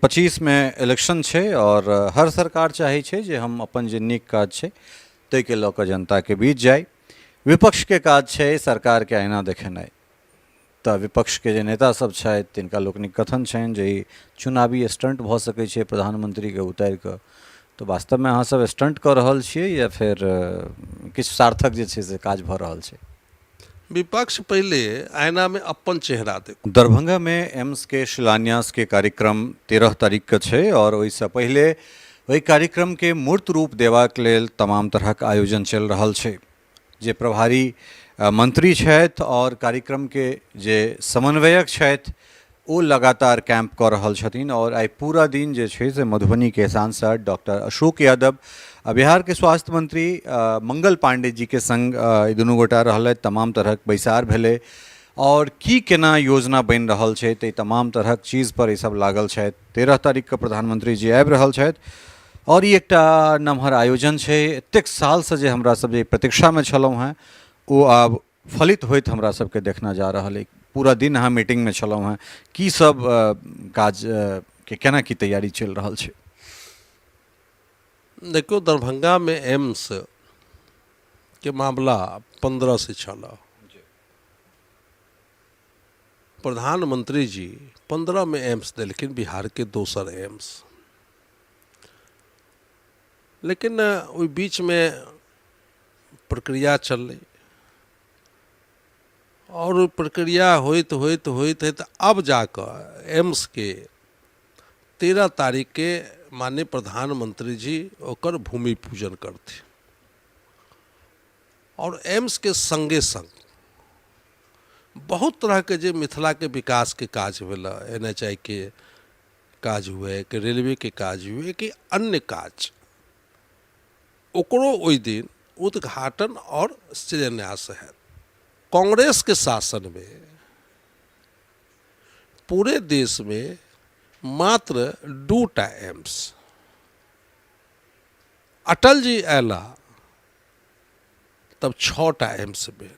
25 में इलेक्शन छै और हर सरकार चाहै छै जे हम अपन जे नीक काज छै ताहिके लऽ कऽ जनताके बीच जाय। विपक्षके काज छै सरकारके आईना देखेनाइ। तऽ विपक्षके जे नेता सब छथि तिनका लोकनिक कथन छनि जे ई चुनावी स्टंट भऽ सकै छै प्रधानमंत्रीके उतारि कऽ। तऽ वास्तवमे अहाँ सब स्टंट कऽ रहल छियै या फिर किछु सार्थक जे छै से काज भऽ रहल छै? विपक्ष पहले आईना में अपन चेहरा देखो। दरभंगा में एम्स के शिलान्यास के कार्यक्रम 13 तारीख के छै और ओहिसँ पहिले ओहि कार्यक्रम के मूर्त रूप देबाक लेल तमाम तरहक आयोजन चलि रहल छै। जे प्रभारी मंत्री छथि और कार्यक्रम के जे समन्वयक छथि ओ लगातार कैंप कऽ रहल छथिन और आइ पूरा दिन जे छै से मधुबनी के सांसद डॉक्टर अशोक यादव आ बिहार के स्वास्थ्य मंत्री मंगल पांडे जी के संग दुनू गोटा रहलथि। तमाम तरहक बैसार भेलै और की केना योजना बनि रहल छै ते तमाम तरहक चीज पर ई सब लागल छथि। 13 तारीख के प्रधानमंत्री जी आबि रहल छथि और ई एकटा नमहर आयोजन छै। एतेक सालसँ जे हमरा सब जे प्रतीक्षामे छलहुँ हेँ ओ आब फलित होइत हमरा सबके देखना जा रहल अइ। पूरा दिन अहाँ मीटिंगमे छलहुँ हेँ, की सब काज के केना की तैयारी चलि रहल छै? देखो, दरभंगा में एम्स के मामला 15 से चला। प्रधानमंत्री जी 15 में एम्स दिलखिन, बिहार के दोसर एम्स। लेकिन ओहि बीच में प्रक्रिया चललै और ओहि प्रक्रिया होइत होइत होइत होइत अब जाकर एम्स के 13 तारीख के माननीय प्रधानमंत्री जी ओकर भूमि पूजन करथिन। और एम्स के संगे संग बहुत तरह के जे मिथिला के विकास के काज भेल, NHI के काज हुए, कि रेलवे के काज हुए, कि अन्य काज, ओकरो ओहि दिन उद्घाटन और शिलान्यास है। कांग्रेस के शासन में पूरे देश में मात्र 2टा एम्स, अटल जी अयला तब 6टा एम्स भेल।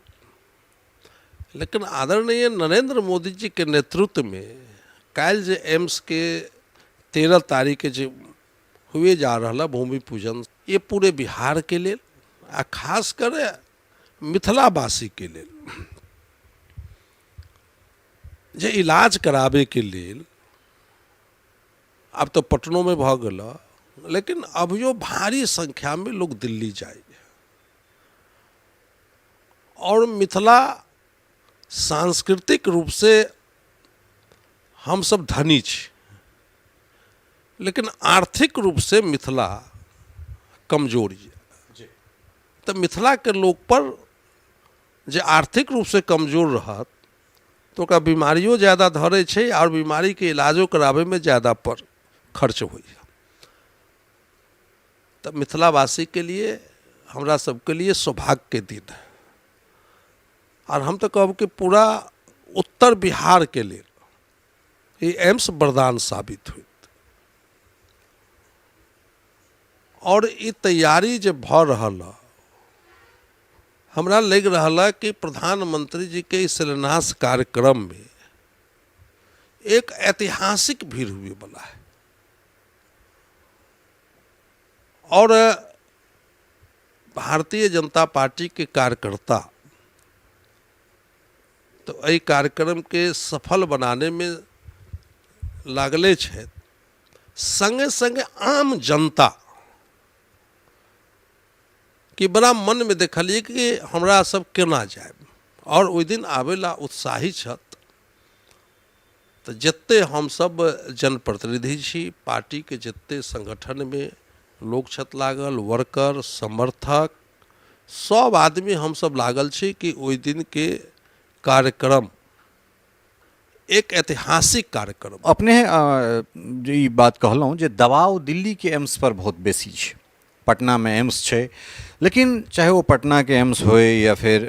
लेकिन आदरणीय नरेंद्र मोदी जी के नेतृत्व में काल्हि जे एम्स के 13 तारीख के जे हुए जा रहा भूमि पूजन, ये पूरे बिहार के लेल आ खास कर मिथिलावासी के लेल जे इलाज कराबे के लेल अब तो पटनों में भ गल, लेकिन अभियो भारी संख्या में लोग दिल्ली जाए। और मिथिला सांस्कृतिक रूप से हम सब धनी छी, लेकिन आर्थिक रूप से मिथिला कमजोर है। तो मिथिला के लोग पर जे आर्थिक रूप से कमजोर रहत तो ओकरा बीमारियों ज़्यादा धरे छै और बीमारी के इलाजो कराबे में ज़्यादा पर खर्च हो। तो मिथिलावासी के लिए, हमरा सबके लिए सौभाग्य के दिन है। और हम तो कहब कि पूरा उत्तर बिहार के लिए ये एम्स वरदान साबित हुई। और ये तैयारी जो भ रहल, हमरा लग रहा कि प्रधानमंत्री जी के शिलान्यास कार्यक्रम में एक ऐतिहासिक भीड़ हुए वाला है। और भारतीय जनता पार्टी के कार्यकर्ता तो एहि कार्यक्रम के सफल बनाने में लागले छै। संगे संगे आम जनता कि बड़ा मन में देखलिए कि हमरा सब केना जाए, और ओहि दिन आवेला उत्साही छत। तो जत्ते हम सब जनप्रतिनिधि छी, पार्टी के जत्ते संगठन में लोग छत लागल, वर्कर, समर्थक, सब आदमी हम सब लागल छी कि ओहि दिन के कार्यक्रम एक ऐतिहासिक कार्यक्रम। अपने जो ई बात कहलहुँ जे दबाव दिल्ली के एम्स पर बहुत बेसी छै। पटना में एम्स छै, लेकिन चाहे वो पटना के एम्स होए या फिर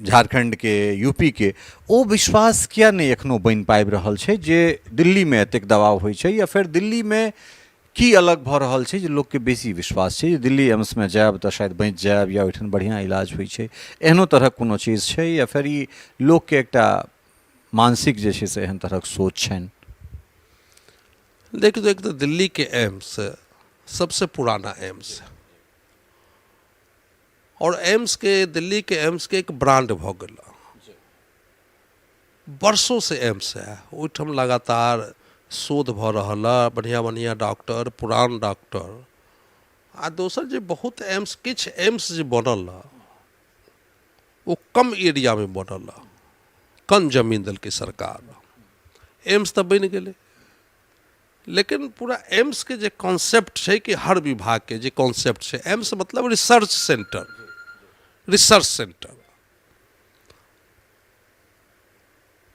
झारखंड के, यूपी के, ओ विश्वास किया नहीं एखनो बनि पाबि रहल छै जे दिल्ली में एतेक दबाव होइ छै, या फिर दिल्ली में की अलग भऽ रहल छै जे लोकके बेसी विश्वास छै जे दिल्ली एम्स में जायब तऽ शायद बचि जायब या ओहिठाम बढ़िआँ इलाज होइ छै? एहनो तरहक कोनो चीज छै या फिर ई लोकके एकटा मानसिक जे छै से एहन तरहक सोच छनि? लेकिन एक तो दिल्ली के एम्स सबसे पुराना एम्स है, और एम्स के दिल्ली के एम्स के एक ब्रांड भ गल, वर्षों से एम्स है, ओहिठाम लगातार शोध भ रहल, बढ़िया बढ़िया डॉक्टर, पुरान डॉक्टर। आ दोसर जे बहुत एम्स, किछ एम्स जे बनल वो कम एरिया में बनल, कम जमीन दल की सरकार, एम्स तो बन गए, लेकिन पूरा एम्स के जे कॉन्सेप्ट है कि हर विभाग के जे कॉन्सेप्ट है, एम्स मतलब रिसर्च सेंटर, रिसर्च सेंटर।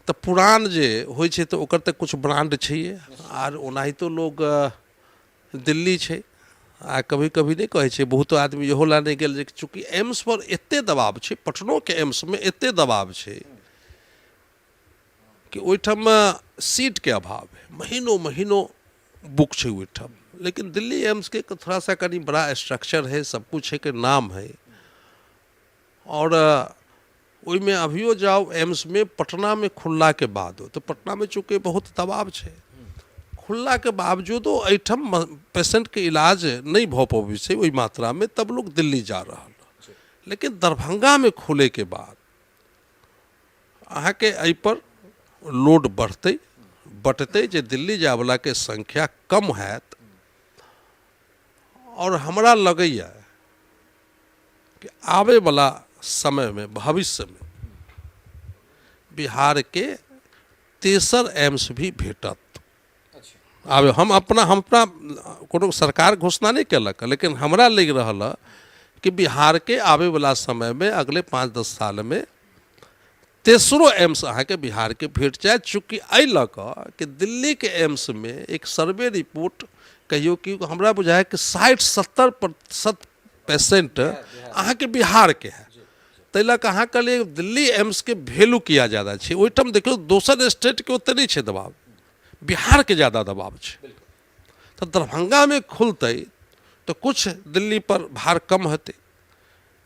तो पुरान जे होइ छै तो ओकर तो कुछ ब्रांड छैहे, आर ओनाहितो लोग दिल्ली छै, आ कभी कभी नहीं कहे छै, बहुत आदमी इहो ला नहीं गेल जे चूँकि एम्स पर एते दबाव छै, पटनो के एम्स में एते दबाव छै कि ओहिठाम सीट के अभाव है, महीनों महीनों बुक छै ओहिठाम। लेकिन दिल्ली एम्स के थोड़ा सा कहीं बड़ा स्ट्रक्चर है, सब कुछ है के नाम है, और ओहिमे अभियो जाओ एम्स में, पटना में खुलला के बाद हो तो पटना में चूँकि बहुत दबाव है, खुलला के बावजूदो एहिठाम पेशेंट के इलाज नहीं भ पबै छै ओहि मात्रा में, तब लोग दिल्ली जा रहा। लेकिन दरभंगा में खुले के बाद अहाँ के एहि पर लोड बढ़ते बटते, जे दिल्ली जाए वाला के संख्या कम हैत, और हमरा लगैया कि आवे वाला समय में, भविष्य में बिहार के तेसर एम्स भी भेटत। आब हम अपना कोनो सरकार घोषणा नहीं कलक, लेकिन हमरा लग रहा कि बिहार के आवे वाला समय में, अगले 5-10 साल में तेसरो एम्स अहाँ के बिहार के भेट जाए। चूँकि एहि लऽ कऽ कि दिल्ली के एम्स में एक सर्वे रिपोर्ट कहियो कि हमरा बुझाय कि 60-70% पेशेंट अहाँ के बिहार के है, ताहि लऽ कऽ अहाँ कहलिए दिल्ली एम्स के वैल्यू किया ज़्यादा छै। ओहिठाम देखियो दोसर स्टेट के ओते नहीं छै दबाव, बिहार के ज़्यादा दबाव है। तो दरभंगा में खुलते तो कुछ दिल्ली पर भार कम होते,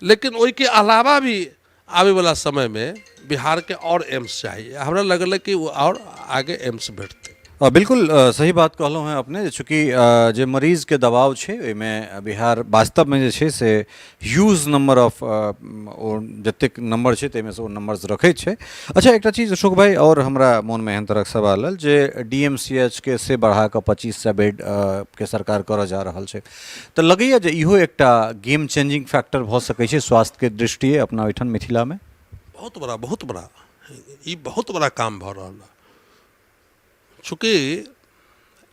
लेकिन ओहि के अलावा भी आवे वाला समय में बिहार के और एम्स चाहिए। हमरा लगल कि वो और आगे एम्स भेटते। बिल्कुल सही बात कहलहुँ हैं अपने, चूँकि जे मरीज के दबाव छै ओहिमे बिहार वास्तव में जे छै से ह्यूज नंबर ऑफ ओ जतेक नंबर छै ताहिमे से ओ नंबर्स रखै छै। अच्छा, एकटा चीज अशोक भाई और हमरा मन में एहन तरह सवाल आयल जे DMCH के से बढ़ा कऽ 2500 बेड के सरकार करऽ जा रहल छै, तऽ लगैया जे इहो एकटा गेम चेंजिंग फैक्टर भऽ सकै छै स्वास्थ्य के दृष्टिए अपना ओहिठाम मिथिला में। बहुत बड़ा ई बहुत बड़ा काम भऽ रहल है। चूँकि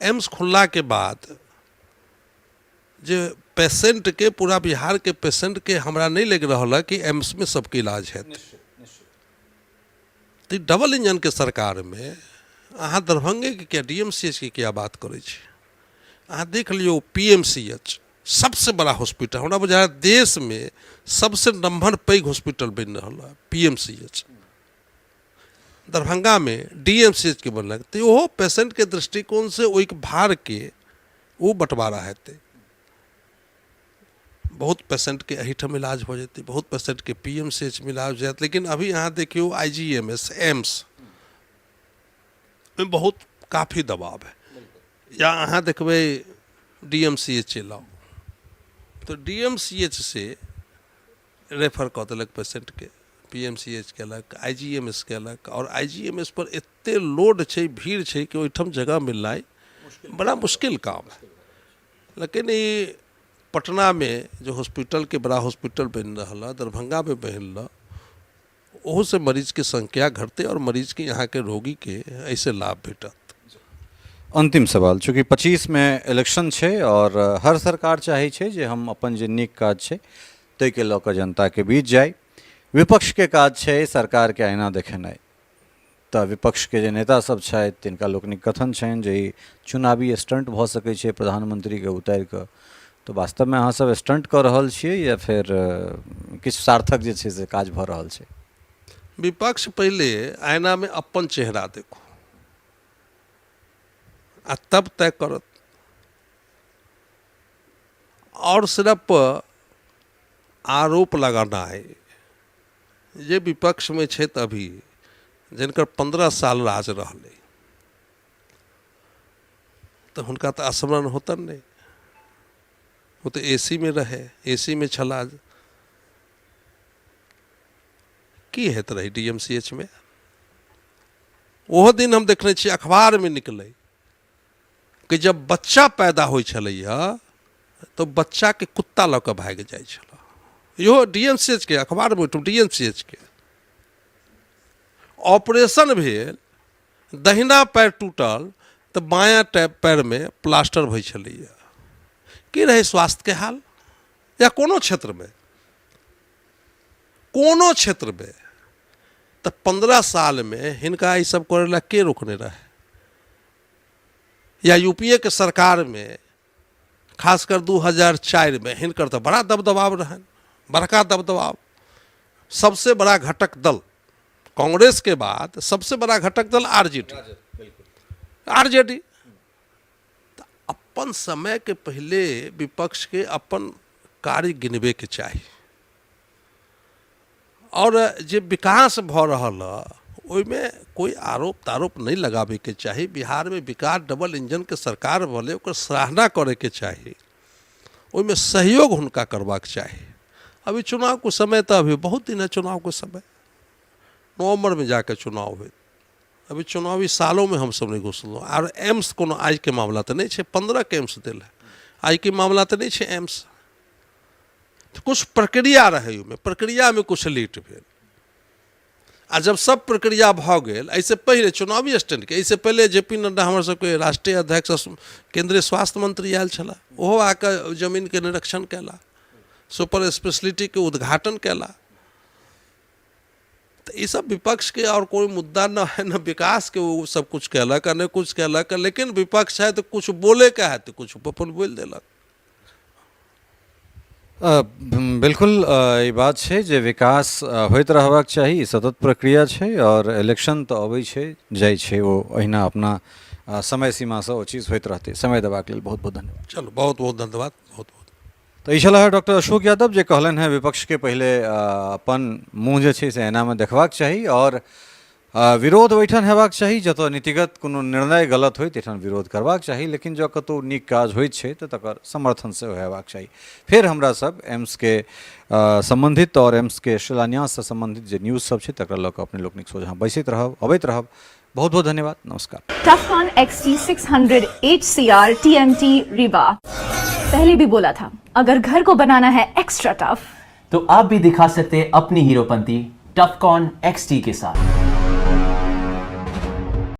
एम्स खुलला के बाद जे पेशेंट के, पूरा बिहार के पेशेंट के हमरा नहीं लग रहा कि एम्स में सबके इलाज है। तो डबल इंजन के सरकार में अहाँ दरभंगे के क्या, DMCH की क्या बात करे छी। अहाँ देख लियो PMCH सबसे बड़ा हॉस्पिटल, हमरा बुझाय देश में सबसे नंबर पैघ हॉस्पिटल बन रहा है PMCH। दरभंगा में DMCH के बनल, तो वो पेशेंट के दृष्टिकोण से वो एक भार के वो बंटवारा हेतै। बहुत पेशेंट के एहिठाम इलाज हो जाते, बहुत पेशेंट के PMCH में इलाज हो जाते। लेकिन अभी यहाँ देखियो IGMS एम्स में बहुत काफ़ी दबाव है, या अहाँ देखबै DMCH चलाओ तो DMCH से रेफर कऽ देलक पेशेंट के, PMCH केलक, IGMS केलक, और IGMS पर एते लोड छै, भीड़ छै कि ओहिठाम जगह मिलनाइ बड़ा मुश्किल काम है। लेकिन ये पटना में जो हॉस्पिटल के बड़ा हॉस्पिटल बन रहा, दरभंगा में बन, ओहो से मरीज के संख्या घटते और मरीज के यहाँ के रोगी के ऐसे लाभ भेटत। अंतिम सवाल, चूँकि 25 में इलेक्शन छै और हर सरकार चाहे छै जे हम अपन जे नीक काज छै ताहि के लऽ कऽ जनता के बीच जाय। विपक्ष के काज छै सरकार के आईना देखेनाइ, तऽ विपक्ष के जे नेता सब छथि तिनका लोकनिक कथन छनि जे ई चुनावी स्टंट भऽ सकै छै प्रधानमंत्री के उतारि कऽ, तो वास्तव में अहाँ सब स्टंट कऽ रहल छियै या फिर किछु सार्थक जे छै से काज भऽ रहल छै? विपक्ष पहले आईना में अपन चेहरा देखो आ तब तय करत, और सिर्फ आरोप लगाना है। ये विपक्ष में छै अभी जिनकर 15 साल राज रहले, तो हुनका तो स्मरण होतन नहीं, वो तो एसी में रहे, एसी में छला की हेत रही DMCH में। ओहो दिन हम देखने छी अखबार में निकले कि जब बच्चा पैदा होइ छलैया तो बच्चा के कुत्ता लऽ कऽ भागि जाइ छल। इहो DMCH के अखबार में DMCH के ऑपरेशन भेल, दहिना पैर टूटल तो बायां पैर में प्लास्टर होइ छलैया। की रहे स्वास्थ्य के हाल, या कोनो क्षेत्र में तो 15 साल में हिनका ई सब करे ला के रोकने रहे। या यूपीए के सरकार में खासकर 2004 में हिनकर तो बड़ा दबदबाव रहन, बड़का दबदबाव। सबसे बड़ा घटक दल कांग्रेस के बाद सबसे बड़ा घटक दल आरजेडी। तो अपन समय के पहले विपक्ष के अपन कार्य गिनबे के चाहिए, और जे विकास भ रहल ओइमे कोई आरोप तारोप नहीं लगाबे के चाहिए। बिहार में विकास डबल इंजन के सरकार भले ओकर सराहना करे के चाहिए, ओइमे सहयोग हुनका करबाक चाहिए। अभी चुनाव को समय तो अभी बहुत दिन है, चुनाव को समय नवंबर में जाकर चुनाव हुए। अभी चुनावी सालों में हम सब नहीं घुसलूँ। और एम्स कोनो आज के मामला तो नहीं है, 15 के एम्स दिल है, आज के मामला तो नहीं है एम्स। तो कुछ प्रक्रिया रहे, प्रक्रिया में कुछ लेट भेल। आ जब सब प्रक्रिया भ गेल, ऐसे पहले चुनावी स्टैंड के ऐसे पहले JP नड्डा हमारे सबके राष्ट्रीय अध्यक्ष केंद्रीय स्वास्थ्य मंत्री आयल छला, ओहो आकर जमीन के निरीक्षण कैला, सुपर स्पेशलिटी के उद्घाटन कैला। तो ये सब विपक्ष के और कोई मुद्दा न है, न विकास के, वो सब कुछ कहलक न कुछ कहलक। लेकिन विपक्ष है तो कुछ बोले का है तो कुछ अपन बोल देलक। बिल्कुल ई बात छै जे विकास होइत रहबाक चाही, सतत प्रक्रिया छै, और इलेक्शन तो अबै छै जाइ छै, वो अहिना अपना समय सीमा से ओ चीज होइत रहतै। समय देबाक लेल बहुत बहुत धन्यवाद। चलो बहुत बहुत धन्यवाद, बहुत बहुत। तो ई छलाह डॉक्टर अशोक यादव जे कहलन है विपक्ष के पहले अपन मुँह जे छै से एना में देखबाक चाही, और विरोध ओहिठाम हेबाक चाही जतऽ नीतिगत कोनो निर्णय गलत होय तहिठाम विरोध करबाक चाही। लेकिन जँ कतौ नीक काज होइत छै तऽ तकर समर्थन सेहो हेबाक चाही। फेर हमरा सब एम्स के संबंधित और एम्स के शिलान्यास से संबंधित जे न्यूज सब छै तकरा लऽ कऽ अपने लोकनिक सोझा बैसैत रहब, अबैत रहब। बहुत बहुत धन्यवाद, नमस्कार। टफकॉन XT 600 HCR TMT रीवा। पहले भी बोला था, अगर घर को बनाना है एक्स्ट्रा टफ तो आप भी दिखा सकते अपनी हीरोपंती टफकॉन XT के साथ।